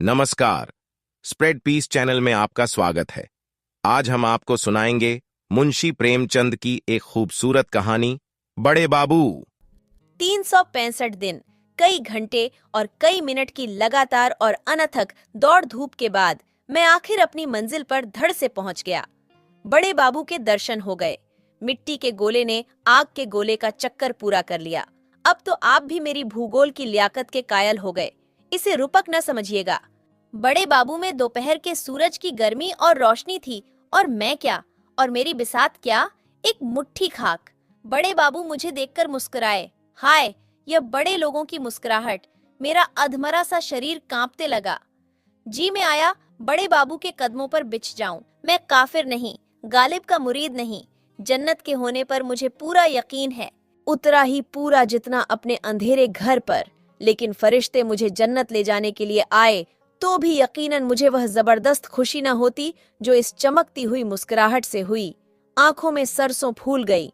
नमस्कार। Spread piece channel में आपका स्वागत है। आज हम आपको सुनाएंगे मुंशी प्रेमचंद की एक खूबसूरत कहानी, बड़े बाबू। 365 दिन, कई घंटे और कई मिनट की लगातार और अनथक दौड़ धूप के बाद मैं आखिर अपनी मंजिल पर धड़ से पहुंच गया। बड़े बाबू के दर्शन हो गए। मिट्टी के गोले ने आग के गोले का चक्कर पूरा कर लिया। अब तो आप भी मेरी भूगोल की लियाकत के कायल हो गए। इसे रुपक न समझिएगा। बड़े बाबू में दोपहर के सूरज की गर्मी और रोशनी थी, और मैं क्या, और मेरी बिसात क्या, एक मुट्ठी खाक। बड़े बाबू मुझे देखकर मुस्कुराए। हाय, यह बड़े लोगों की मुस्कुराहट। मेरा अधमरा सा शरीर कांपने लगा। जी में आया बड़े बाबू के कदमों पर बिछ जाऊं। मैं काफिर नहीं, गालिब का मुरीद नहीं। जन्नत के होने पर मुझे पूरा यकीन है। उतरा ही पूरा जितना अपने अंधेरे घर पर, लेकिन फरिश्ते मुझे जन्नत ले जाने के लिए आए तो भी यकीनन मुझे वह जबरदस्त खुशी न होती जो इस चमकती हुई मुस्कुराहट से हुई। आंखों में सरसों फूल गई।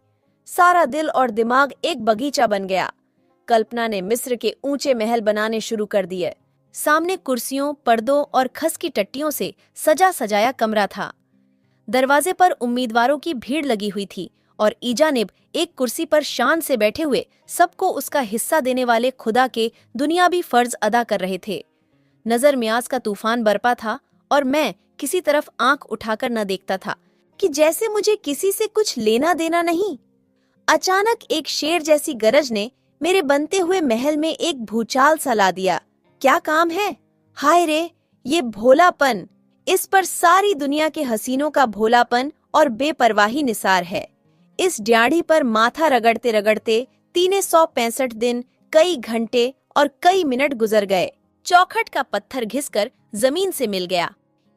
सारा दिल और दिमाग एक बगीचा बन गया। कल्पना ने मिस्र के ऊंचे महल बनाने शुरू कर दिए। सामने कुर्सियों, पर्दों और खस की टट्टियों से सजा सजाया कमरा था। दरवाजे पर उम्मीदवारों की भीड़ लगी हुई थी और ईजानिब एक कुर्सी पर शान से बैठे हुए सबको उसका हिस्सा देने वाले खुदा के दुनियावी फर्ज अदा कर रहे थे। नजर मियाज का तूफान बरपा था और मैं किसी तरफ आंख उठाकर न देखता था कि जैसे मुझे किसी से कुछ लेना देना नहीं। अचानक एक शेर जैसी गरज ने मेरे बनते हुए महल में एक भूचाल सा ला दिया। क्या काम है? हाय रे, ये भोलापन! इस पर सारी दुनिया के हसीनों का भोलापन और बेपरवाही निसार है। इस ड्याढ़ी पर माथा रगड़ते रगड़ते 365 दिन, कई घंटे और कई मिनट गुजर गए। चौखट का पत्थर घिसकर जमीन से मिल गया।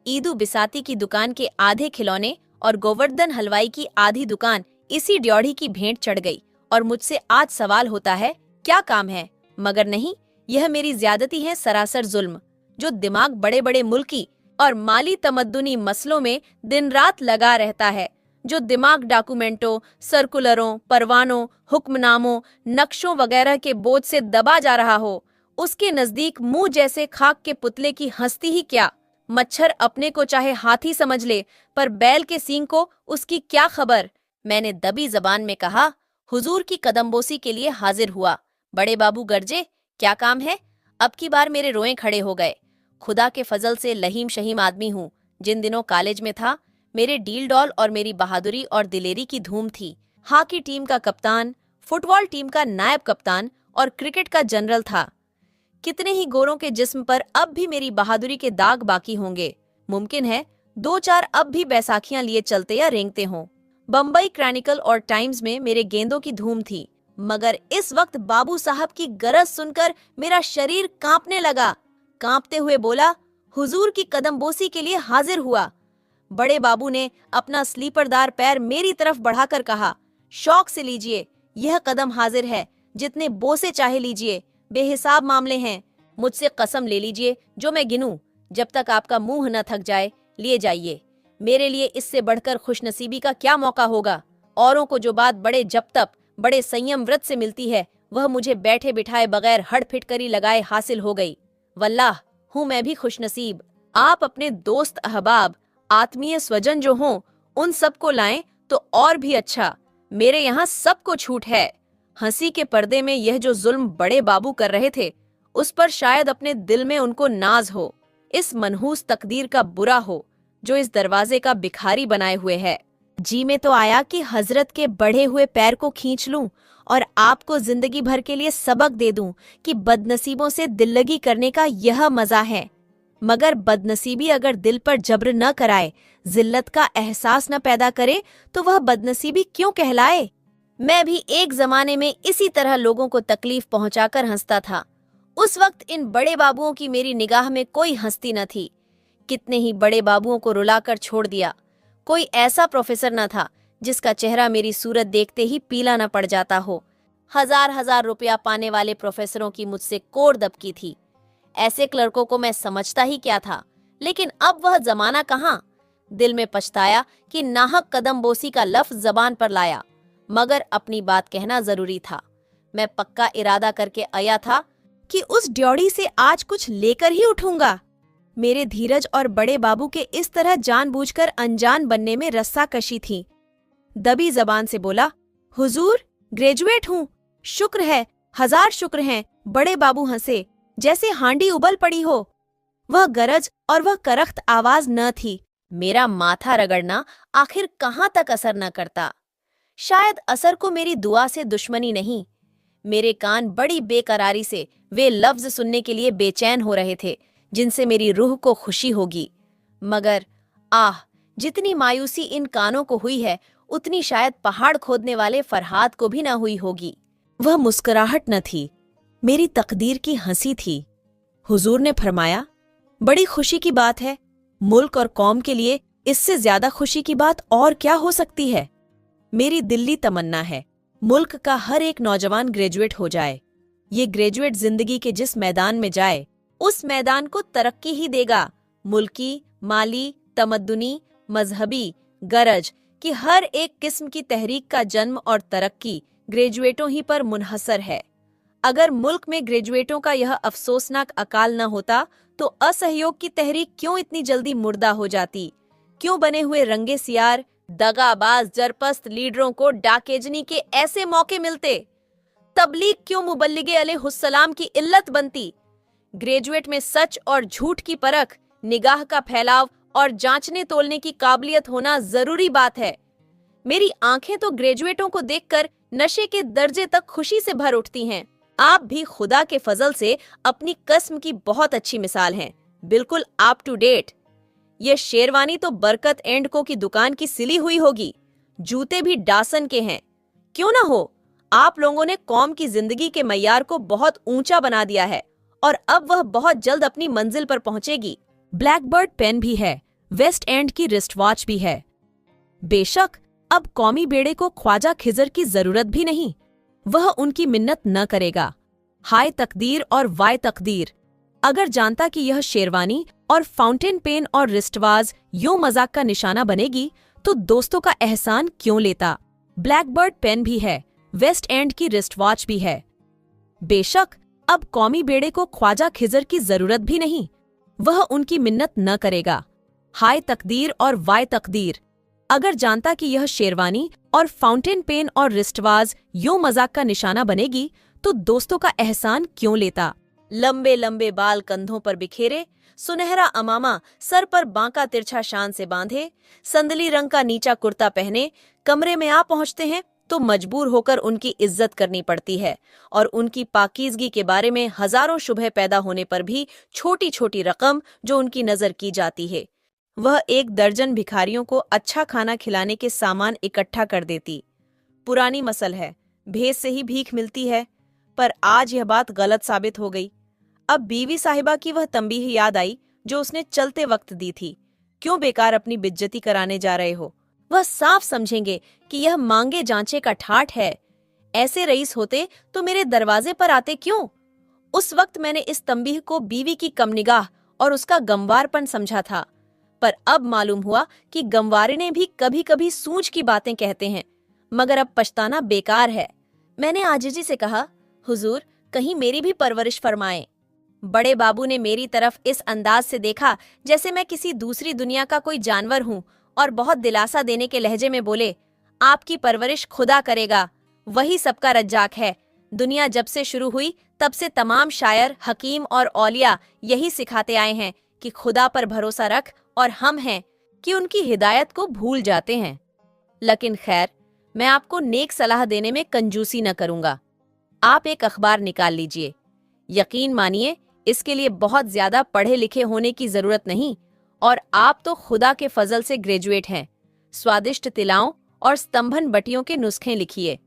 ईदू बिसाती की दुकान के आधे खिलौने और गोवर्धन हलवाई की आधी दुकान इसी ड्योढ़ी की भेंट चढ़ गई। और मुझसे आज सवाल होता है, क्या काम है? मगर नहीं, यह मेरी ज्यादती है सरासर जुल्म, जो दिमाग बड़े बड़े मुल्की और माली तमद्दुनी मसलों में दिन रात लगा रहता है, जो दिमाग डॉक्यूमेंटों, सर्कुलरों, परवानों, हुक्मनामों, नक्शों वगैरह के बोझ से दबा जा रहा हो। उसके नजदीक मुंह जैसे खाक के पुतले की हस्ती ही क्या। मच्छर अपने को चाहे हाथी समझ ले, पर बैल के सींग को उसकी क्या खबर। मैंने दबी जबान में कहा, हुजूर की कदमबोसी के लिए हाजिर हुआ। बड़े बाबू गरजे, क्या काम है? अब की बार मेरे रोए खड़े हो गए। खुदा के फजल से लहीम शहीम आदमी हूँ। जिन दिनों कॉलेज में था, मेरे डील डॉल और मेरी बहादुरी और दिलेरी की धूम थी। हॉकी टीम का कप्तान, फुटबॉल टीम का नायब कप्तान और क्रिकेट का जनरल था। कितने ही गोरों के जिस्म पर अब भी मेरी बहादुरी के दाग बाकी होंगे। मुमकिन है 2-4 अब भी बैसाखियां लिए चलते या रेंगते हों। बम्बई क्रॉनिकल और टाइम्स में मेरे गेंदों की धूम थी। मगर इस वक्त बाबू साहब की गरज सुनकर मेरा शरीर कांपने लगा। कांपते हुए बोला, हुजूर की कदमबोसी के लिए हाजिर हुआ। बड़े बाबू ने अपना स्लीपरदार पैर मेरी तरफ बढ़ाकर कहा, शौक से लीजिए, यह कदम हाजिर है। जितने बोसे चाहे लीजिए, बेहिसाब मामले हैं। मुझसे कसम ले लीजिए, जो मैं गिनूं, जब तक आपका मुंह न थक जाए, लिए जाइए। मेरे लिए इससे बढ़कर खुशनसीबी का क्या मौका होगा। औरों को जो बात बड़े जपतप, बड़े संयम व्रत से मिलती है, वह मुझे बैठे बिठाए बगैर हड़फिटकरी लगाए हासिल हो गई। वल्लाह, हूं मैं भी खुशनसीब। आप अपने दोस्त अहबाब, आत्मीय स्वजन जो हों, उन सबको लाएं तो और भी अच्छा। मेरे यहाँ सबको छूट है। हंसी के पर्दे में यह जो जुल्म बड़े बाबू कर रहे थे, उस पर शायद अपने दिल में उनको नाज हो। इस मनहूस तकदीर का बुरा हो जो इस दरवाजे का भिखारी बनाए हुए है। जी में तो आया कि हजरत के बढ़े हुए पैर को खींच लूं और आपको जिंदगी भर के लिए सबक दे दूं कि बदनसीबों से दिल्लगी करने का यह मजा है। मगर बदनसीबी अगर दिल पर जब्र न कराए, जिल्लत का एहसास न पैदा करे, तो वह बदनसीबी क्यों कहलाए? मैं भी एक जमाने में इसी तरह लोगों को तकलीफ पहुंचाकर हंसता था। उस वक्त इन बड़े बाबुओं की मेरी निगाह में कोई हंसती न थी। कितने ही बड़े बाबुओं को रुलाकर छोड़ दिया। कोई ऐसा प्रोफेसर न था जिसका चेहरा मेरी सूरत देखते ही पीला न पड़ जाता हो। हजार हजार रुपया पाने वाले प्रोफेसरों की मुझसे कोर दबकी थी। ऐसे क्लर्कों को मैं समझता ही क्या था। लेकिन अब वह जमाना कहाँ। दिल में पछताया कि नाहक कदमबोसी का लफ्ज जबान पर लाया, मगर अपनी बात कहना जरूरी था। मैं पक्का इरादा करके आया था कि उस ड्योढ़ी से आज कुछ लेकर ही उठूंगा। मेरे धीरज और बड़े बाबू के इस तरह जानबूझकर अनजान बनने में रस्साकशी थी। दबी जबान से बोला, हुजूर, ग्रेजुएट हूँ, शुक्र है, हजार शुक्र हैं। बड़े बाबू हंसे, जैसे हांडी उबल पड़ी हो। वह गरज और वह करख्त आवाज न थी। मेरा माथा रगड़ना आखिर कहाँ तक असर न करता। शायद असर को मेरी दुआ से दुश्मनी नहीं। मेरे कान बड़ी बेकरारी से वे लफ्ज सुनने के लिए बेचैन हो रहे थे जिनसे मेरी रूह को खुशी होगी। मगर आह, जितनी मायूसी इन कानों को हुई है उतनी शायद पहाड़ खोदने वाले फरहाद को भी न हुई होगी। वह मुस्कुराहट न थी, मेरी तकदीर की हंसी थी। हुजूर ने फरमाया, बड़ी खुशी की बात है। मुल्क और कौम के लिए इससे ज्यादा खुशी की बात और क्या हो सकती है। मेरी दिल्ली तमन्ना है, मुल्क का हर एक नौजवान ग्रेजुएट हो जाए। ये ग्रेजुएट जिंदगी के जिस मैदान में जाए उस मैदान को तरक्की ही देगा। मुल्की, माली, तमद्दुनी, मजहबी गरज की हर एक किस्म की तहरीक का जन्म और तरक्की ग्रेजुएटों ही पर मुनहसर है। अगर मुल्क में ग्रेजुएटों का यह अफसोसनाक अकाल न होता तो असहयोग की तहरीक क्यों इतनी जल्दी मुर्दा हो जाती? क्यों बने हुए रंगे सियार, दगाबाज, जरपस्त लीडरों को डाकेजनी के ऐसे मौके मिलते? तबलीग क्यों मुबल्लिगे अलैहिस्सलाम की इल्लत बनती? ग्रेजुएट में सच और झूठ की परख, निगाह का फैलाव और जांचने तोलने की काबिलियत होना जरूरी बात है। मेरी आंखें तो ग्रेजुएटों को देखकर नशे के दर्जे तक खुशी से भर उठती हैं। आप भी खुदा के फजल से अपनी कस्म की बहुत अच्छी मिसाल हैं, बिल्कुल अप टू डेट। ये शेरवानी तो बरकत एंड को की दुकान की सिली हुई होगी, जूते भी डासन के हैं। क्यों ना हो, आप लोगों ने कौम की जिंदगी के मय्यार को बहुत ऊंचा बना दिया है और अब वह बहुत जल्द अपनी मंजिल पर पहुंचेगी। ब्लैकबर्ड पेन भी है, वेस्ट एंड की रिस्ट वॉच भी है। बेशक अब कौमी बेड़े को ख्वाजा खिजर की जरूरत भी नहीं, वह उनकी मिन्नत न करेगा। हाय तकदीर और वाय तकदीर, अगर जानता कि यह शेरवानी और फाउंटेन पेन और रिस्टवाज यूं मजाक का निशाना बनेगी तो दोस्तों का एहसान क्यों लेता। ब्लैकबर्ड पेन भी है, वेस्ट एंड की रिस्ट वॉच भी है। बेशक अब कौमी बेड़े को ख्वाजा खिजर की जरूरत भी नहीं, वह उनकी मिन्नत न करेगा। हाय तकदीर और वाय तकदीर, अगर जानता कि यह शेरवानी और फाउंटेन पेन और रिस्टवाज यूं मजाक का निशाना बनेगी तो दोस्तों का एहसान क्यों लेता। लंबे लंबे बाल कंधों पर बिखेरे, सुनहरा अमामा सर पर बांका तिरछा शान से बांधे, संदली रंग का नीचा कुर्ता पहने कमरे में आ पहुंचते हैं तो मजबूर होकर उनकी इज्जत करनी पड़ती है और उनकी पाकीज़गी के बारे में हजारों शुबह पैदा होने पर भी छोटी छोटी रकम जो उनकी नजर की जाती है वह 1 दर्जन भिखारियों को अच्छा खाना खिलाने के सामान इकट्ठा कर देती। पुरानी मसल है, भेस से ही भीख मिलती है, पर आज यह बात गलत साबित हो गई। अब बीवी साहिबा की वह तंबीह याद आई जो उसने चलते वक्त दी थी। क्यों बेकार अपनी बेइज्जती कराने जा रहे हो? वह साफ समझेंगे कि यह मांगे जांचे का ठाठ है। ऐसे रईस होते तो मेरे दरवाजे पर आते क्यों? उस वक्त मैंने इस तंबीह को बीवी की कमनिगाह और उसका गमवारपन समझा था, पर अब मालूम हुआ कि गमवारिने भी कभी कभी सूझ की बातें कहते हैं, मगर अब पछताना बेकार है। मैंने आजिजी से कहा, हुजूर, कहीं मेरी भी परवरिश फरमाएं। बड़े बाबू ने मेरी तरफ इस अंदाज से देखा जैसे मैं किसी दूसरी दुनिया का कोई जानवर हूँ और बहुत दिलासा देने के लहजे में बोले, आपकी परवरिश खुदा करेगा, वही सबका रज्जाक है। दुनिया जब से शुरू हुई तब से तमाम शायर, हकीम और औलिया यही सिखाते आए हैं कि खुदा पर भरोसा रख, और हम हैं कि उनकी हिदायत को भूल जाते हैं। लेकिन खैर, मैं आपको नेक सलाह देने में कंजूसी न करूंगा। आप एक अखबार निकाल लीजिए। यकीन मानिए, इसके लिए बहुत ज्यादा पढ़े लिखे होने की जरूरत नहीं, और आप तो खुदा के फजल से ग्रेजुएट हैं। स्वादिष्ट तिलाओं और स्तंभन बटियों के नुस्खे लिखिए।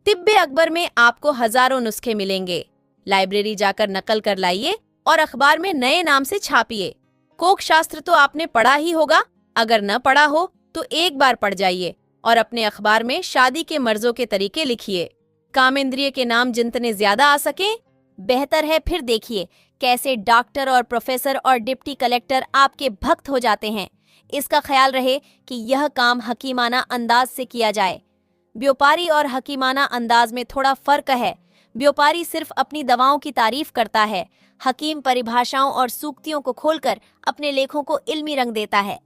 तिब्बे अकबर में आपको हजारों नुस्खे मिलेंगे। लाइब्रेरी जाकर नकल कर लाइए और अखबार में नए नाम से छापिए। कोक शास्त्र तो आपने पढ़ा ही होगा, अगर न पढ़ा हो तो एक बार पढ़ जाइए और अपने अखबार में शादी के मर्जों के तरीके लिखिए। कामेंद्रिय के नाम जितने ज्यादा आ सके बेहतर है। फिर देखिए कैसे डॉक्टर और प्रोफेसर और डिप्टी कलेक्टर आपके भक्त हो जाते हैं। इसका ख्याल रहे कि यह काम हकीमाना अंदाज से किया जाए। व्यापारी और हकीमाना अंदाज में थोड़ा फर्क है। व्यापारी सिर्फ अपनी दवाओं की तारीफ करता है, हकीम परिभाषाओं और सूक्तियों को खोलकर अपने लेखों को इल्मी रंग देता है।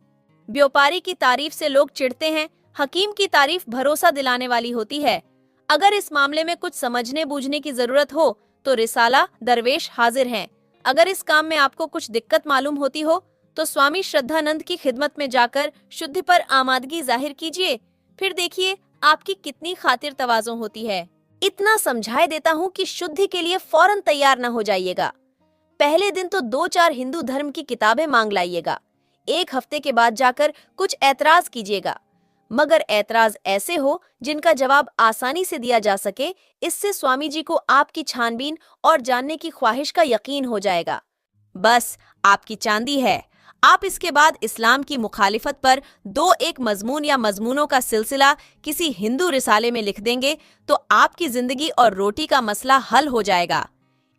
व्यापारी की तारीफ से लोग चिढ़ते हैं, हकीम की तारीफ भरोसा दिलाने वाली होती है। अगर इस मामले में कुछ समझने बूझने की जरूरत हो तो रिसाला दरवेश हाजिर हैं। अगर इस काम में आपको कुछ दिक्कत मालूम होती हो तो स्वामी श्रद्धानंद की खिदमत में जाकर शुद्धि पर आमादगी जाहिर कीजिए, फिर देखिए आपकी कितनी खातिर तवाज़ो होती है। इतना समझाए देता हूँ कि शुद्धि के लिए फौरन तैयार न हो जाइएगा। पहले दिन तो 2-4 हिंदू धर्म की किताबें मांग लाइएगा। 1 हफ्ते के बाद जाकर कुछ ऐतराज कीजिएगा, मगर ऐतराज ऐसे हो जिनका जवाब आसानी से दिया जा सके। इससे स्वामी जी को आपकी छानबीन और जानने की ख्वाहिश का यकीन हो जाएगा। बस आपकी चांदी है। आप इसके बाद इस्लाम की मुखालिफत पर 2-1 मजमून या मजमूनों का सिलसिला किसी हिंदू रिसाले में लिख देंगे तो आपकी जिंदगी और रोटी का मसला हल हो जाएगा।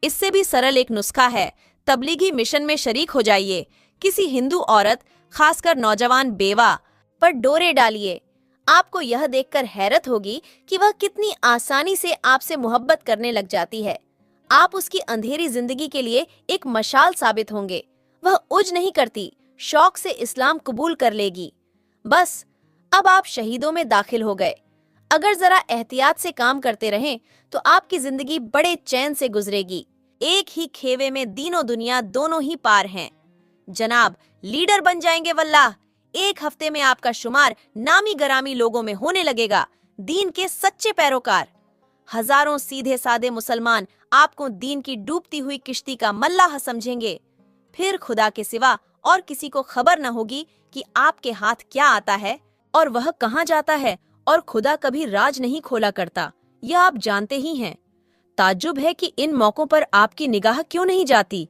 इससे भी सरल एक नुस्खा है, तबलीगी मिशन में शरीक हो जाइए। किसी हिंदू औरत, खासकर नौजवान बेवा, पर डोरे डालिए। आपको यह देखकर हैरत होगी कि वह कितनी आसानी से आपसे मोहब्बत करने लग जाती है। आप उसकी अंधेरी जिंदगी के लिए एक मशाल साबित होंगे। वह उज नहीं करती, शौक से इस्लाम कबूल कर लेगी। बस अब आप शहीदों में दाखिल हो गए। अगर जरा एहतियात से काम करते रहें तो आपकी जिंदगी बड़े चैन से गुजरेगी। एक ही खेवे में दीनों दुनिया दोनों ही पार हैं। जनाब, लीडर बन जाएंगे वल्लाह। 1 हफ्ते में आपका शुमार नामी गरामी लोगों में होने लगेगा, दीन के सच्चे पैरोकार। हजारों सीधे सादे मुसलमान आपको दीन की डूबती हुई किश्ती का मल्लाह समझेंगे। फिर खुदा के सिवा और किसी को खबर न होगी कि आपके हाथ क्या आता है और वह कहाँ जाता है, और खुदा कभी राज नहीं खोला करता, यह आप जानते ही हैं। ताज्जुब है कि इन मौकों पर आपकी निगाह क्यों नहीं जाती।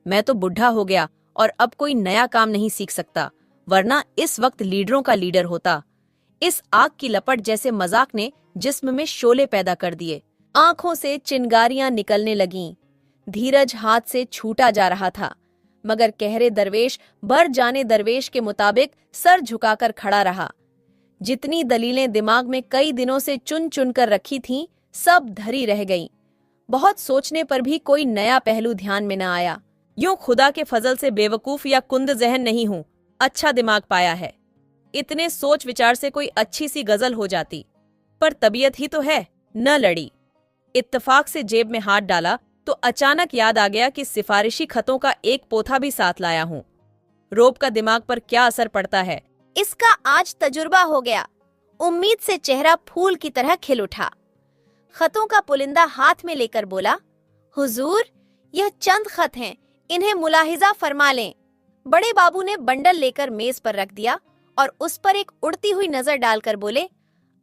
मैं तो बुढ़ा हो गया और अब कोई नया काम नहीं सीख सकता, वरना इस वक्त लीडरों का लीडर होता। इस आग की लपट जैसे मजाक ने जिस्म में शोले पैदा कर दिए। आंखों से चिंगारियां निकलने लगीं। धीरज हाथ से छूटा जा रहा था, मगर कहरे दरवेश बर जाने दरवेश के मुताबिक सर झुकाकर खड़ा रहा। जितनी दलीलें दिमाग में कई दिनों से चुन चुन कर रखी थीं, सब धरी रह गईं। बहुत सोचने पर भी कोई नया पहलू ध्यान में न आया। यूं खुदा के फजल से बेवकूफ या कुंद जहन नहीं हूं, अच्छा दिमाग पाया है। इतने सोच विचार से कोई अच्छी सी गजल हो जाती, पर तबीयत ही तो है, न लड़ी। इत्तेफाक से जेब में हाथ डाला तो अचानक याद आ गया कि सिफारिशी खतों का एक पोथा भी साथ लाया हूं। रोब का दिमाग पर क्या असर पड़ता है, इसका आज तजुर्बा हो गया। उम्मीद से चेहरा फूल की तरह खिल उठा। खतों का पुलिंदा हाथ में लेकर बोला, हुजूर, यह चंद खत हैं, इन्हें मुलाहिजा फरमा लें। बड़े बाबू ने बंडल लेकर मेज पर रख दिया और उस पर एक उड़ती हुई नजर डालकर बोले,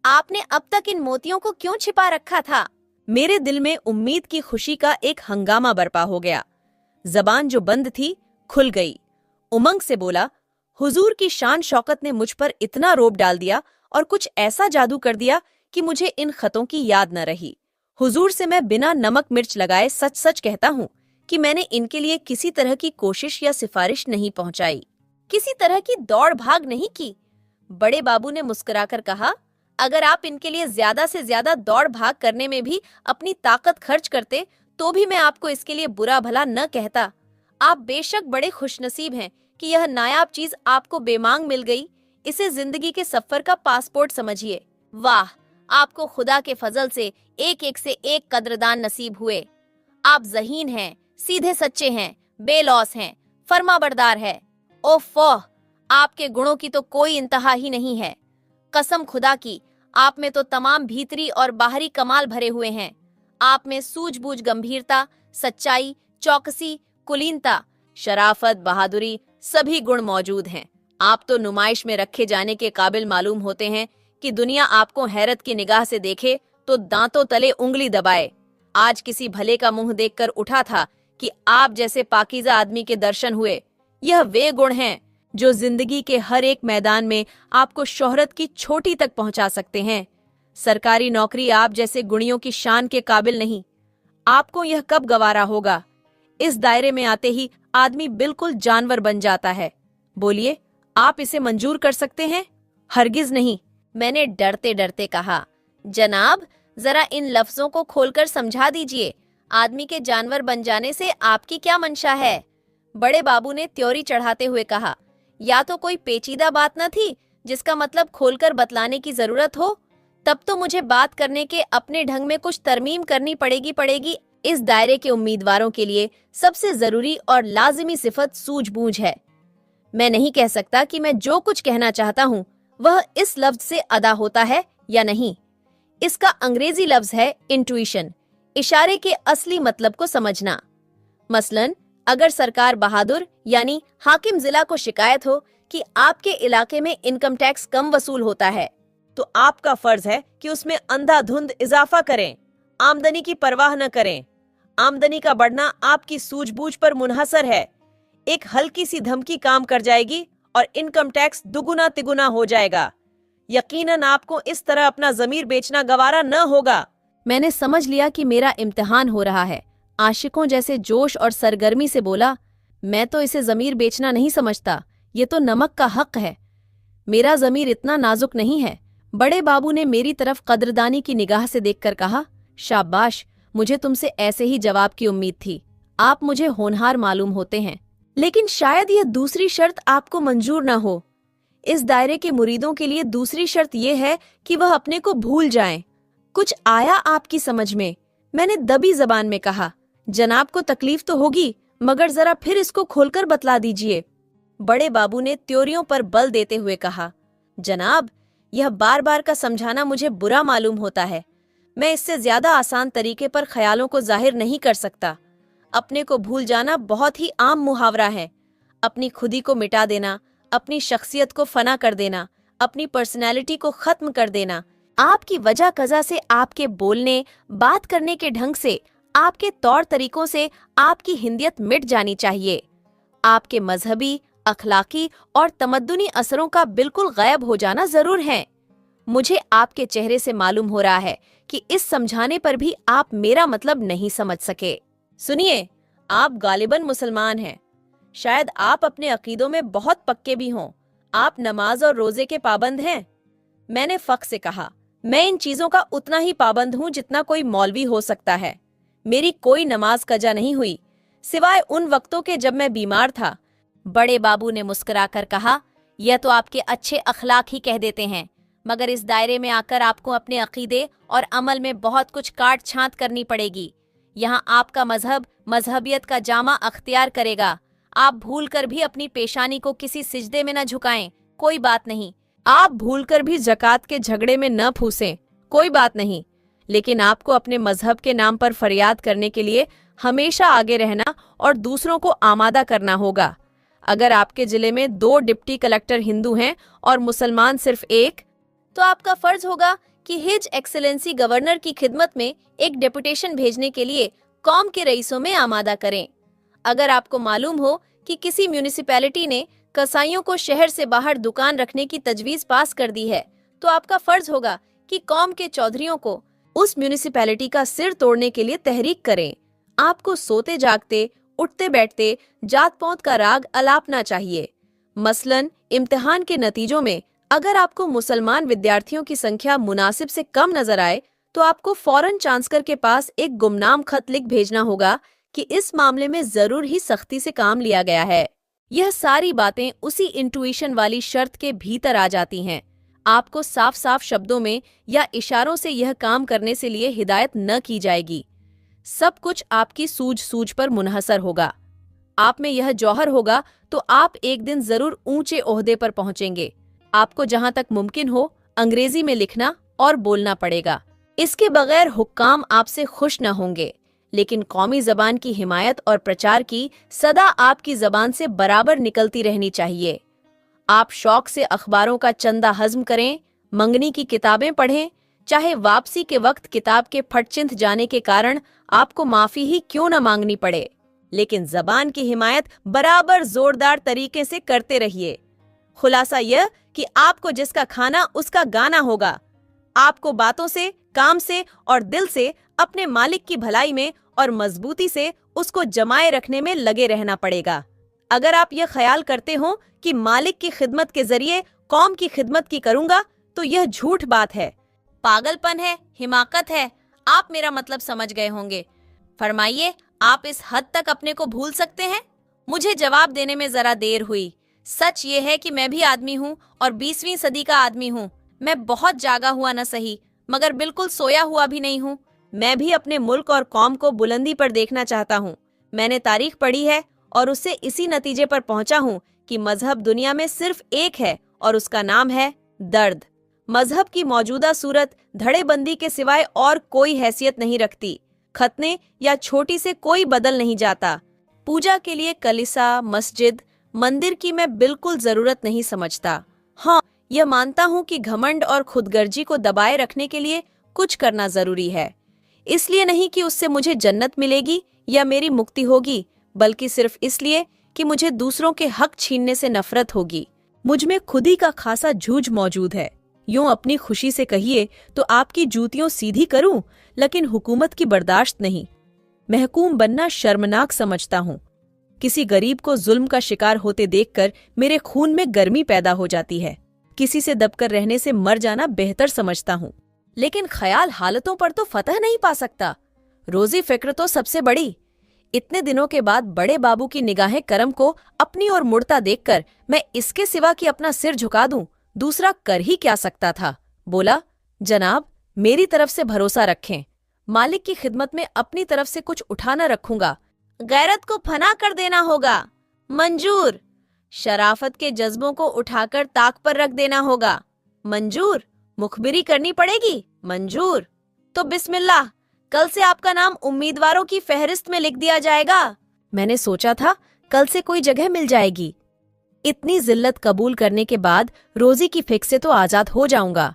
आपने अब तक इन मोतियों को क्यों छिपा रखा था? मेरे दिल में उम्मीद की खुशी का एक हंगामा बरपा हो गया। जबान जो बंद थी खुल गई। उमंग से बोला, हुजूर की शान शौकत ने मुझ पर इतना रोब डाल दिया और कुछ ऐसा जादू कर दिया कि मुझे इन खतों की याद न रही। हुजूर से मैं बिना नमक मिर्च लगाए सच सच कहता हूँ कि मैंने इनके लिए किसी तरह की कोशिश या सिफारिश नहीं पहुंचाई, किसी तरह की दौड़ भाग नहीं की। बड़े बाबू ने मुस्कुराकर कहा, अगर आप इनके लिए ज्यादा से ज्यादा दौड़ भाग करने में भी अपनी ताकत खर्च करते तो भी मैं आपको इसके लिए बुरा भला न कहता। आप बेशक बड़े खुशनसीब हैं कि यह नायाब चीज आपको बेमांग मिल गई। इसे जिंदगी के सफर का पासपोर्ट समझिए। वाह, आपको खुदा के फजल से एक एक से एक कद्रदान नसीब हुए। आप ज़हीन हैं, सीधे सच्चे हैं, बेलौस हैं, फर्माबरदार है। ओफो, आपके गुणों की तो कोई इंतहा ही नहीं है। कसम खुदा की, आप में तो तमाम भीतरी और बाहरी कमाल भरे हुए हैं। आप में सूझबूझ, गंभीरता, सच्चाई, चौकसी, कुलीनता, शराफत, बहादुरी, सभी गुण मौजूद हैं। आप तो नुमाइश में रखे जाने के काबिल मालूम होते हैं कि दुनिया आपको हैरत की निगाह से देखे तो दांतों तले उंगली दबाए। आज किसी भले का मुंह देखकर उठा था कि आप जैसे पाकीज़ा आदमी के दर्शन हुए। यह वे गुण हैं जो जिंदगी के हर एक मैदान में आपको शोहरत की छोटी तक पहुंचा सकते हैं। सरकारी नौकरी आप जैसे गुणियों की शान के काबिल नहीं। आपको यह कब गवारा होगा? इस दायरे में आते ही आदमी बिल्कुल जानवर बन जाता है। बोलिए, आप इसे मंजूर कर सकते हैं? हरगिज नहीं। मैंने डरते डरते कहा, जनाब, जरा इन लफ्जों को खोलकर समझा दीजिए। आदमी के जानवर बन जाने से आपकी क्या मंशा है? बड़े बाबू ने त्योरी चढ़ाते हुए कहा। या तो कोई पेचीदा बात न थी जिसका मतलब खोलकर बतलाने की जरूरत हो, तब तो मुझे बात करने के अपने ढंग में कुछ तरमीम करनी पड़ेगी। इस दायरे के उम्मीदवारों के लिए सबसे जरूरी और लाजिमी सिफत सूझबूझ है। मैं नहीं कह सकता कि मैं जो कुछ कहना चाहता हूँ वह इस लफ्ज से अदा होता है या नहीं। इसका अंग्रेजी लफ्ज है इंट्यूशन, इशारे के असली मतलब को समझना। मसलन अगर सरकार बहादुर यानी हाकिम जिला को शिकायत हो कि आपके इलाके में इनकम टैक्स कम वसूल होता है, तो आपका फर्ज है कि उसमें अंधाधुंध इजाफा करें, आमदनी की परवाह न करें। आमदनी का बढ़ना आपकी सूझबूझ पर मुनहसर है। एक हल्की सी धमकी काम कर जाएगी और इनकम टैक्स दुगुना तिगुना हो जाएगा। यकीनन आपको इस तरह अपना जमीर बेचना गवारा न होगा। मैंने समझ लिया कि मेरा इम्तिहान हो रहा है। आशिकों जैसे जोश और सरगर्मी से बोला, मैं तो इसे जमीर बेचना नहीं समझता, ये तो नमक का हक है। मेरा जमीर इतना नाजुक नहीं है। बड़े बाबू ने मेरी तरफ कदरदानी की निगाह से देखकर कहा, शाबाश, मुझे तुमसे ऐसे ही जवाब की उम्मीद थी। आप मुझे होनहार मालूम होते हैं, लेकिन शायद यह दूसरी शर्त आपको मंजूर न हो। इस दायरे के मुरीदों के लिए दूसरी शर्त यह है कि वह अपने को भूल जाएं। कुछ आया आपकी समझ में? मैंने दबी जबान में कहा, जनाब को तकलीफ तो होगी, मगर जरा फिर इसको खोलकर बतला दीजिए। बड़े बाबू ने त्योरियों पर बल देते हुए कहा, जनाब, यह बार बार का समझाना मुझे बुरा मालूम होता है। मैं इससे ज्यादा आसान तरीके पर ख्यालों को जाहिर नहीं कर सकता। अपने को भूल जाना बहुत ही आम मुहावरा है। अपनी खुदी को मिटा देना, अपनी शख्सियत को फना कर देना, अपनी पर्सनैलिटी को खत्म कर देना। आपकी वजह कजा से, आपके बोलने बात करने के ढंग से, आपके तौर तरीकों से आपकी हिंदियत मिट जानी चाहिए। आपके मजहबी, अखलाकी और तमद्दुनी असरों का बिल्कुल गायब हो जाना जरूर है। मुझे आपके चेहरे से मालूम हो रहा है कि इस समझाने पर भी आप मेरा मतलब नहीं समझ सके। सुनिए, आप गालिबन मुसलमान हैं। शायद आप अपने अकीदों में बहुत पक्के भी हों। आप नमाज और रोजे के पाबंद हैं। मैंने फख से कहा, मैं इन चीजों का उतना ही पाबंद हूँ जितना कोई मौलवी हो सकता है। मेरी कोई नमाज कजा नहीं हुई, सिवाय उन वक्तों के जब मैं बीमार था। बड़े बाबू ने मुस्कुराकर कहा, यह तो आपके अच्छे अखलाक ही कह देते हैं, मगर इस दायरे में आकर आपको अपने अकीदे और अमल में बहुत कुछ काट छांट करनी पड़ेगी। यहाँ आपका मजहब मजहबियत का जामा अख्तियार करेगा। आप भूलकर भी अपनी पेशानी को किसी सिजदे में न झुकाएं, कोई बात नहीं। आप भूलकर भी ज़कात के झगड़े में न फंसें, कोई बात नहीं। लेकिन आपको अपने मजहब के नाम पर फरियाद करने के लिए हमेशा आगे रहना और दूसरों को आमादा करना होगा। अगर आपके जिले में 2 डिप्टी कलेक्टर हिंदू हैं और मुसलमान सिर्फ 1, तो आपका फर्ज होगा कि हिज एक्सेलेंसी गवर्नर की खिदमत में एक डेपुटेशन भेजने के लिए कौम के रईसों में आमादा करें। अगर आपको मालूम हो कि किसी म्यूनिसिपैलिटी ने कसाईयों को शहर से बाहर दुकान रखने की तजवीज पास कर दी है, तो आपका फर्ज होगा कि कौम के चौधरियों को उस म्यूनिसिपैलिटी का सिर तोड़ने के लिए तहरीक करें। आपको सोते जागते, उठते बैठते जात पौत का राग अलापना चाहिए। मसलन इम्तिहान के नतीजों में अगर आपको मुसलमान विद्यार्थियों की संख्या मुनासिब से कम नजर आए, तो आपको फौरन चांसलर के पास एक गुमनाम खत लिख भेजना होगा कि इस मामले में जरूर ही सख्ती से काम लिया गया है। यह सारी बातें उसी इंट्यूशन वाली शर्त के भीतर आ जाती हैं। आपको साफ साफ शब्दों में या इशारों से यह काम करने से लिए हिदायत न की जाएगी। सब कुछ आपकी सूझ पर मुनहसर होगा। आप में यह जौहर होगा तो आप एक दिन जरूर ऊंचे ओहदे पर पहुंचेंगे। आपको जहां तक मुमकिन हो अंग्रेजी में लिखना और बोलना पड़ेगा। इसके बगैर हुक्काम आपसे खुश न होंगे, लेकिन कौमी जबान की हिमायत और प्रचार की सदा आपकी जबान से बराबर निकलती रहनी चाहिए। आप शौक से अखबारों का चंदा हजम करें, मंगनी की किताबें पढ़ें, चाहे वापसी के वक्त किताब के फटचिंत जाने के कारण आपको माफी ही क्यों न मांगनी पड़े, लेकिन जबान की हिमायत बराबर जोरदार तरीके से करते रहिए। खुलासा यह कि आपको जिसका खाना उसका गाना होगा। आपको बातों से, काम से और दिल से अपने मालिक की भलाई में और मजबूती से उसको जमाए रखने में लगे रहना पड़ेगा। अगर आप यह ख्याल करते हो कि मालिक की खिदमत के जरिए कौम की खिदमत की करूंगा, तो यह झूठ बात है, पागलपन है, हिमाकत है। आप मेरा मतलब समझ गए होंगे। फरमाइए, आप इस हद तक अपने को भूल सकते हैं? मुझे जवाब देने में जरा देर हुई। सच ये है कि मैं भी आदमी हूँ और 20वीं सदी का आदमी हूँ। मैं बहुत जागा हुआ न सही, मगर बिल्कुल सोया हुआ भी नहीं हूँ। मैं भी अपने मुल्क और कौम को बुलंदी पर देखना चाहता हूँ। मैंने तारीख पढ़ी है और उससे इसी नतीजे पर पहुंचा हूँ कि मजहब दुनिया में सिर्फ एक है और उसका नाम है दर्द। मजहब की मौजूदा सूरत धड़ेबंदी के सिवाय और कोई हैसियत नहीं रखती। खतने या छोटी से कोई बदल नहीं जाता। पूजा के लिए कलिसा, मस्जिद, मंदिर की मैं बिल्कुल जरूरत नहीं समझता। हाँ, यह मानता हूँ कि घमंड और खुदगर्जी को दबाए रखने के लिए कुछ करना जरूरी है। इसलिए नहीं कि उससे मुझे जन्नत मिलेगी या मेरी मुक्ति होगी, बल्कि सिर्फ इसलिए कि मुझे दूसरों के हक छीनने से नफरत होगी। मुझ में खुद ही का खासा झूठ मौजूद है। यूं अपनी खुशी से कहिए तो आपकी जूतियों सीधी करूं, लेकिन हुकूमत की बर्दाश्त नहीं। महकूम बनना शर्मनाक समझता हूं। किसी गरीब को जुल्म का शिकार होते देखकर मेरे खून में गर्मी पैदा हो जाती है। किसी से दबकर रहने से मर जाना बेहतर समझता हूं, लेकिन ख्याल हालतों पर तो फतह नहीं पा सकता। रोजी फिक्र तो सबसे बड़ी। इतने दिनों के बाद बड़े बाबू की निगाहें करम को अपनी ओर मुड़ता देखकर मैं इसके सिवा कि अपना सिर झुका दूं, दूसरा कर ही क्या सकता था। बोला, जनाब, मेरी तरफ से भरोसा रखें। मालिक की खिदमत में अपनी तरफ से कुछ उठा न रखूंगा। गैरत को फना कर देना होगा। मंजूर। शराफत के जज्बों को उठाकर ताक पर रख देना होगा। मंजूर। मुखबिरी करनी पड़ेगी। मंजूर। तो बिस्मिल्लाह, कल से आपका नाम उम्मीदवारों की फहरिस्त में लिख दिया जाएगा। मैंने सोचा था कल से कोई जगह मिल जाएगी। इतनी जिल्लत कबूल करने के बाद रोजी की फिक्र से तो आजाद हो जाऊंगा।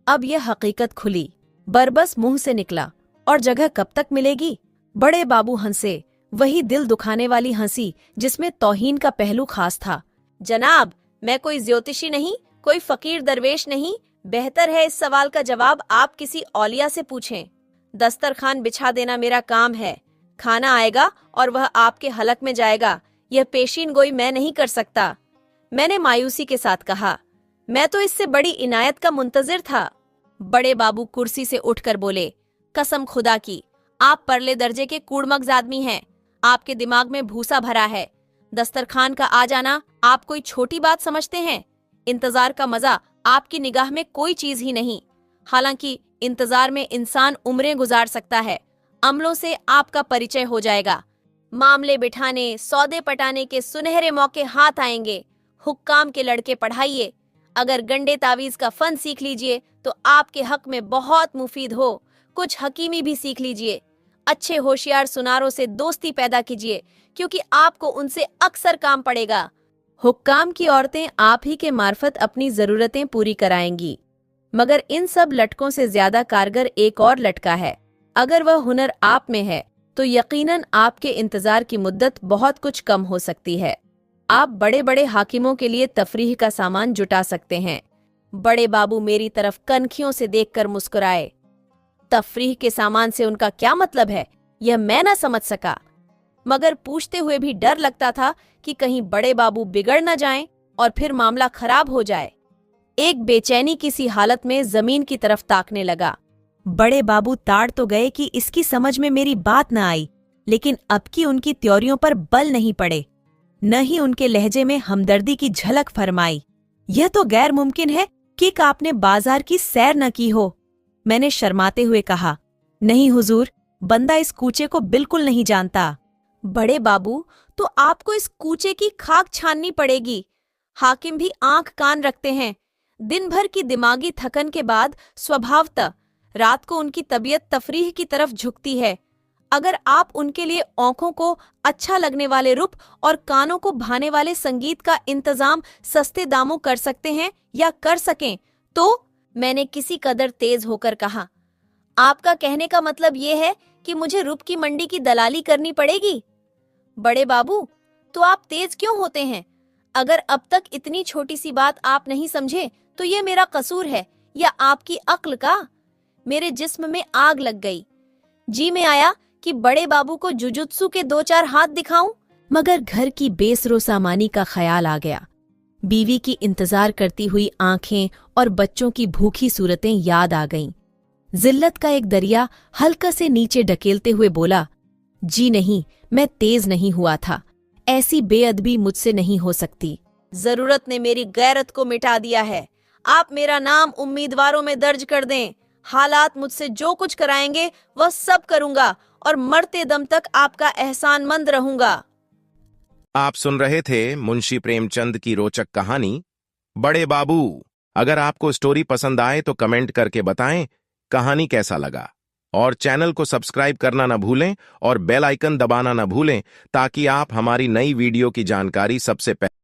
अब यह हकीकत खुली, बरबस मुंह से निकला। और जगह कब तक मिलेगी? बड़े बाबू हंसे, वही दिल दुखाने वाली हंसी जिसमें तौहीन का पहलू खास था। जनाब, मैं कोई ज्योतिषी नहीं, कोई फकीर दरवेश नहीं। बेहतर है इस सवाल का जवाब आप किसी औलिया से पूछें। दस्तरखान बिछा देना मेरा काम है। खाना आएगा और वह आपके हलक में जाएगा। यह पेशीन गोई मैं नहीं कर सकता। मैंने मायूसी के साथ कहा, मैं तो इससे बड़ी इनायत का मुंतजिर था। बड़े बाबू कुर्सी से उठकर बोले, कसम खुदा की, आप परले दर्जे के कूड़मग्ज आदमी हैं। आपके दिमाग में भूसा भरा है। दस्तरखान का आ जाना आप कोई छोटी बात समझते हैं? इंतजार का मजा आपकी निगाह में कोई चीज ही नहीं। हालांकि इंतजार में इंसान उम्रें गुजार सकता है। अमलों से आपका परिचय हो जाएगा। मामले बिठाने, सौदे पटाने के सुनहरे मौके हाथ आएंगे। हुक्काम के लड़के पढ़ाइए। अगर गंडे तावीज का फन सीख लीजिए तो आपके हक में बहुत मुफीद हो। कुछ हकीमी भी सीख लीजिए। अच्छे होशियार सुनारों से दोस्ती पैदा कीजिए, क्योंकि आपको उनसे अक्सर काम पड़ेगा। हुक्काम की औरतें आप ही के मार्फत अपनी जरूरतें पूरी कराएंगी। मगर इन सब लटकों से ज्यादा कारगर एक और लटका है। अगर वह हुनर आप में है तो यकीनन आपके इंतजार की मुद्दत बहुत कुछ कम हो सकती है। आप बड़े बड़े हाकिमों के लिए तफरीह का सामान जुटा सकते हैं। बड़े बाबू मेरी तरफ कनखियों से देखकर मुस्कुराए। तफरीह के सामान से उनका क्या मतलब है, यह मैं न समझ सका। मगर पूछते हुए भी डर लगता था कि कहीं बड़े बाबू बिगड़ न जाएं और फिर मामला खराब हो जाए। एक बेचैनी किसी हालत में जमीन की तरफ ताकने लगा। बड़े बाबू ताड़ तो गए कि इसकी समझ में मेरी बात न आई, लेकिन अब की उनकी त्योरियों पर बल नहीं पड़े, न ही उनके लहजे में हमदर्दी की झलक फरमाई। यह तो गैर मुमकिन है कि आपने बाजार की सैर न की हो। मैंने शर्माते हुए कहा, नहीं हुजूर, बंदा इस कूचे को बिल्कुल नहीं जानता। बड़े बाबू, तो आपको इस कूचे की खाक छाननी पड़ेगी। हाकिम भी आंख कान रखते हैं। दिन भर की दिमागी थकन के बाद स्वभावतः रात को उनकी तबीयत तफरीह की तरफ झुकती है। अगर आप उनके लिए आंखों को अच्छा लगने वाले रुप और कानों को भाने वाले संगीत का इंतजाम सस्ते दामों कर सकते हैं या कर सकें तो। मैंने किसी कदर तेज होकर कहा, आपका कहने का मतलब यह है कि मुझे रुप की मंडी की दलाली करनी पड़ेगी? बड़े बाबू, तो आप तेज क्यों होते हैं? अगर अब तक इतनी छोटी सी बात आप नहीं समझे तो ये मेरा कसूर है या आपकी अक्ल का? मेरे जिस्म में आग लग गई। जी में आया कि बड़े बाबू को जुजुत्सु के 2-4 हाथ दिखाऊं, मगर घर की बेसरो सामानी का ख्याल आ गया। बीवी की इंतजार करती हुई आंखें और बच्चों की भूखी सूरतें याद आ गईं। जिल्लत का एक दरिया हल्का से नीचे ढकेलते हुए बोला, जी नहीं, मैं तेज नहीं हुआ था। ऐसी बेअदबी मुझसे नहीं हो सकती। जरूरत ने मेरी गैरत को मिटा दिया है। आप मेरा नाम उम्मीदवारों में दर्ज कर दें। हालात मुझसे जो कुछ कराएंगे वह सब करूंगा और मरते दम तक आपका एहसानमंद रहूंगा। आप सुन रहे थे मुंशी प्रेमचंद की रोचक कहानी बड़े बाबू। अगर आपको स्टोरी पसंद आए तो कमेंट करके बताएं कहानी कैसा लगा, और चैनल को सब्सक्राइब करना न भूलें और बेल आइकन दबाना न भूलें ताकि आप हमारी नई वीडियो की जानकारी सबसे पहले